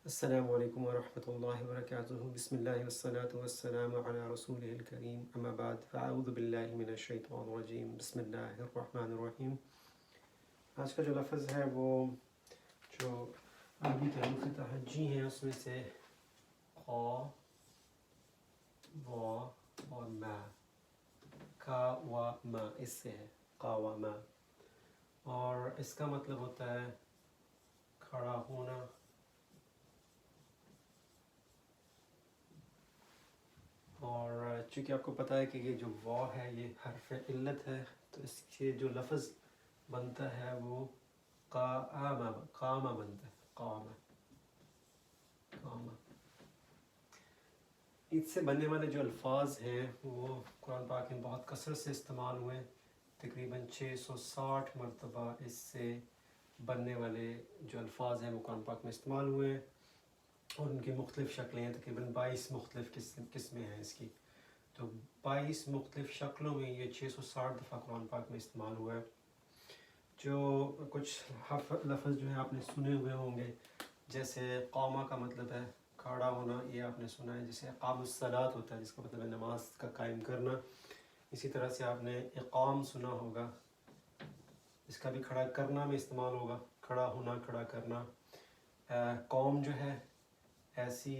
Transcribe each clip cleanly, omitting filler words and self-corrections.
السلام علیکم ورحمۃ اللہ وبرکاتہ بسم اللہ والصلاة والسلام علی رسول الکریم اما بعد فاعوذ باللہ من الشیطان الرجیم بسم اللہ الرحمن الرحیم۔ آج کا جو لفظ ہے وہ جو عربی کے حروف تہجی ہیں اس میں سے قا وا اور ما، کا و ما، اس سے ہے قا و ما، اور اس کا مطلب ہوتا ہے کھڑا ہونا، اور چونکہ آپ کو پتہ ہے کہ یہ جو وا ہے یہ حرف علت ہے، تو اس کے جو لفظ بنتا ہے وہ قامہ بنتا ہے، قامہ۔ اس سے بننے والے جو الفاظ ہیں وہ قرآن پاک میں بہت کثرت سے استعمال ہوئے، تقریباً 660 مرتبہ اس سے بننے والے جو الفاظ ہیں وہ قرآن پاک میں استعمال ہوئے ہیں، اور ان کی مختلف شکلیں ہیں، تقریباً 22 مختلف قسمیں ہیں اس کی۔ تو 22 مختلف شکلوں میں یہ 660 دفعہ قرآن پاک میں استعمال ہوا ہے۔ جو کچھ لفظ جو ہیں آپ نے سنے ہوئے ہوں گے، جیسے قومہ کا مطلب ہے کھڑا ہونا، یہ آپ نے سنا ہے۔ جیسے اقام الصلاۃ ہوتا ہے جس کا مطلب ہے نماز کا قائم کرنا۔ اسی طرح سے آپ نے اقام سنا ہوگا، اس کا بھی کھڑا کرنا میں استعمال ہوگا، کھڑا ہونا، کھڑا کرنا۔ قوم جو ہے ایسی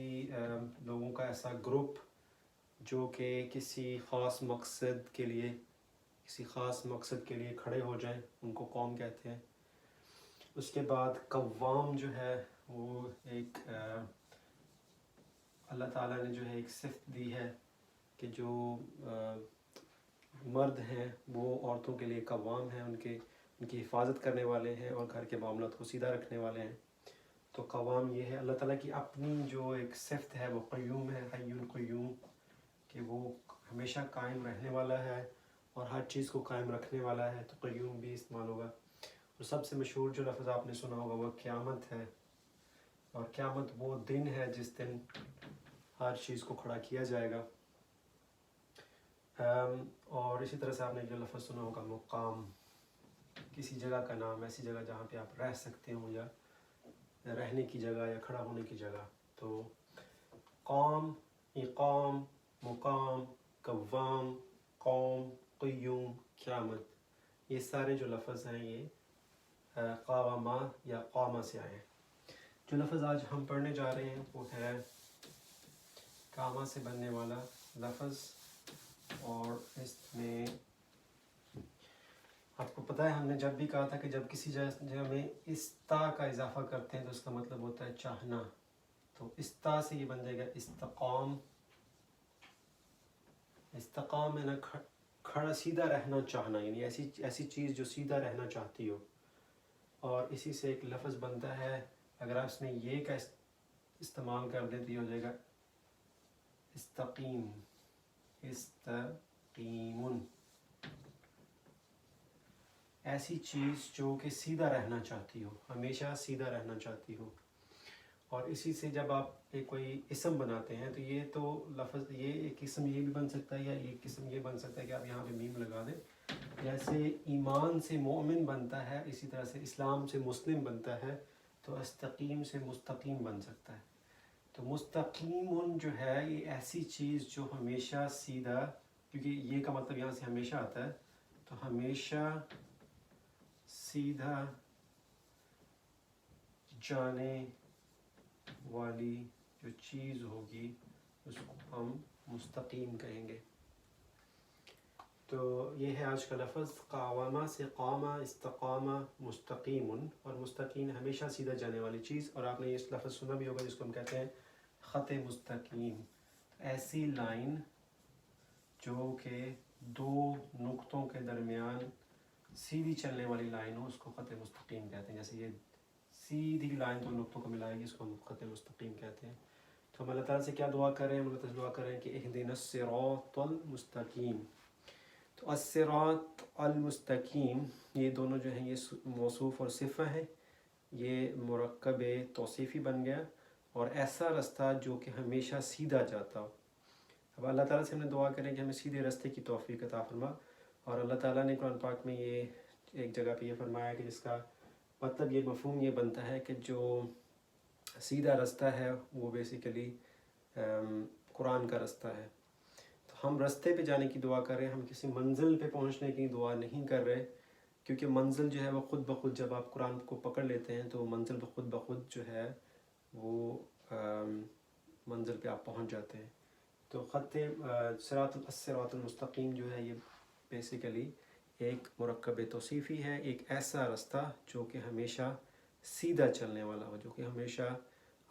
لوگوں کا ایسا گروپ جو کہ کسی خاص مقصد کے لیے کھڑے ہو جائیں، ان کو قوم کہتے ہیں۔ اس کے بعد قوام جو ہے وہ ایک اللہ تعالیٰ نے جو ہے ایک صفت دی ہے کہ جو مرد ہیں وہ عورتوں کے لیے قوام ہیں، ان کی حفاظت کرنے والے ہیں اور گھر کے معاملات کو سیدھا رکھنے والے ہیں۔ تو قوام یہ ہے۔ اللہ تعالیٰ کی اپنی جو ایک صفت ہے وہ قیوم ہے، حی القیوم، کہ وہ ہمیشہ قائم رہنے والا ہے اور ہر چیز کو قائم رکھنے والا ہے، تو قیوم بھی استعمال ہوگا۔ اور سب سے مشہور جو لفظ آپ نے سنا ہوگا وہ قیامت ہے، اور قیامت وہ دن ہے جس دن ہر چیز کو کھڑا کیا جائے گا۔ اور اسی طرح سے آپ نے جو لفظ سنا ہوگا مقام، کسی جگہ کا نام، ایسی جگہ جہاں پہ آپ رہ سکتے ہوں یا رہنے کی جگہ یا کھڑا ہونے کی جگہ۔ تو قوم، اقام، مقام، قوام، قوم، قیوم، قیامت، یہ سارے جو لفظ ہیں یہ قاومہ یا قامہ سے آئے ہیں۔ جو لفظ آج ہم پڑھنے جا رہے ہیں وہ ہے قامہ سے بننے والا لفظ، اور اس میں آپ کو پتہ ہے ہم نے جب بھی کہا تھا کہ جب کسی جگہ میں استا کا اضافہ کرتے ہیں تو اس کا مطلب ہوتا ہے چاہنا۔ تو استا سے یہ بن جائے گا استقام۔ استقام ہے نا کھڑا سیدھا رہنا چاہنا، یعنی ایسی چیز جو سیدھا رہنا چاہتی ہو۔ اور اسی سے ایک لفظ بنتا ہے، اگر آپ اس میں یہ کا استعمال کر دیں تو یہ ہو جائے گا استقیم، استقیمن، ایسی چیز جو کہ سیدھا رہنا چاہتی ہو، ہمیشہ سیدھا رہنا چاہتی ہو۔ اور اسی سے جب آپ ایک کوئی اسم بناتے ہیں تو یہ تو لفظ، یہ ایک اسم یہ بھی بن سکتا ہے یا ایک اسم یہ بن سکتا ہے کہ آپ یہاں پہ میم لگا دیں۔ جیسے ایمان سے مومن بنتا ہے، اسی طرح سے اسلام سے مسلم بنتا ہے، تو استقیم سے مستقیم بن سکتا ہے۔ تو مستقیم جو ہے یہ ایسی چیز جو ہمیشہ سیدھا، کیونکہ یہ کا مطلب یہاں سے ہمیشہ آتا ہے، تو ہمیشہ سیدھا جانے والی جو چیز ہوگی اس کو ہم مستقیم کہیں گے۔ تو یہ ہے آج کا لفظ، قوامہ سے قامہ، استقامہ، مستقیم، اور مستقیم ہمیشہ سیدھا جانے والی چیز۔ اور آپ نے اس لفظ سنا بھی ہوگا جس کو ہم کہتے ہیں خط مستقیم، ایسی لائن جو کہ دو نقطوں کے درمیان سیدھی چلنے والی لائن ہو، اس کو خط مستقیم کہتے ہیں۔ جیسے یہ سیدھی لائن دو نقطوں کو ملائے گی، اس کو ہم خط مستقیم کہتے ہیں۔ تو ہم اللہ تعالیٰ سے کیا دعا کریں؟ ہم اللہ تعالیٰ سے دعا کریں کہ اہدنا الصراط المستقیم۔ تو الصراط المستقیم، یہ دونوں جو ہیں یہ موصوف اور صفہ ہیں، یہ مرکب توصیفی بن گیا، اور ایسا رستہ جو کہ ہمیشہ سیدھا جاتا ہو۔ اب اللہ تعالیٰ سے ہم نے دعا کریں کہ ہمیں سیدھے راستے کی توفیق عطا فرما۔ اور اللہ تعالیٰ نے قرآن پاک میں یہ ایک جگہ پہ یہ فرمایا کہ جس کا مطلب یہ مفہوم یہ بنتا ہے کہ جو سیدھا رستہ ہے وہ بیسیکلی قرآن کا رستہ ہے. تو ہم رستے پہ جانے کی دعا کر رہے ہیں, ہم کسی منزل پہ پہنچنے کی دعا نہیں کر رہے, کیونکہ منزل جو ہے وہ خود بخود جب آپ قرآن کو پکڑ لیتے ہیں تو منزل خود بخود جو ہے وہ منزل پہ آپ پہنچ جاتے ہیں. تو خط صراط المستقیم جو ہے یہ بیسیکلی ایک مرکب توصیفی ہے, ایک ایسا رستہ جو کہ ہمیشہ سیدھا چلنے والا ہو, جو کہ ہمیشہ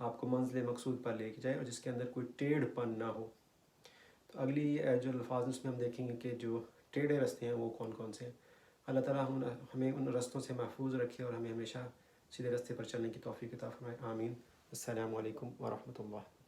آپ کو منزل مقصود پر لے کے جائے اور جس کے اندر کوئی ٹیڑھ پن نہ ہو. تو اگلی جو الفاظ اس میں ہم دیکھیں گے کہ جو ٹیڑھے رستے ہیں وہ کون کون سے ہیں. اللہ تعالیٰ ہمیں ان رستوں سے محفوظ رکھے اور ہمیں ہمیشہ سیدھے رستے پر چلنے کی توفیق عطا فرمائے. آمین. السلام علیکم ورحمۃ اللہ.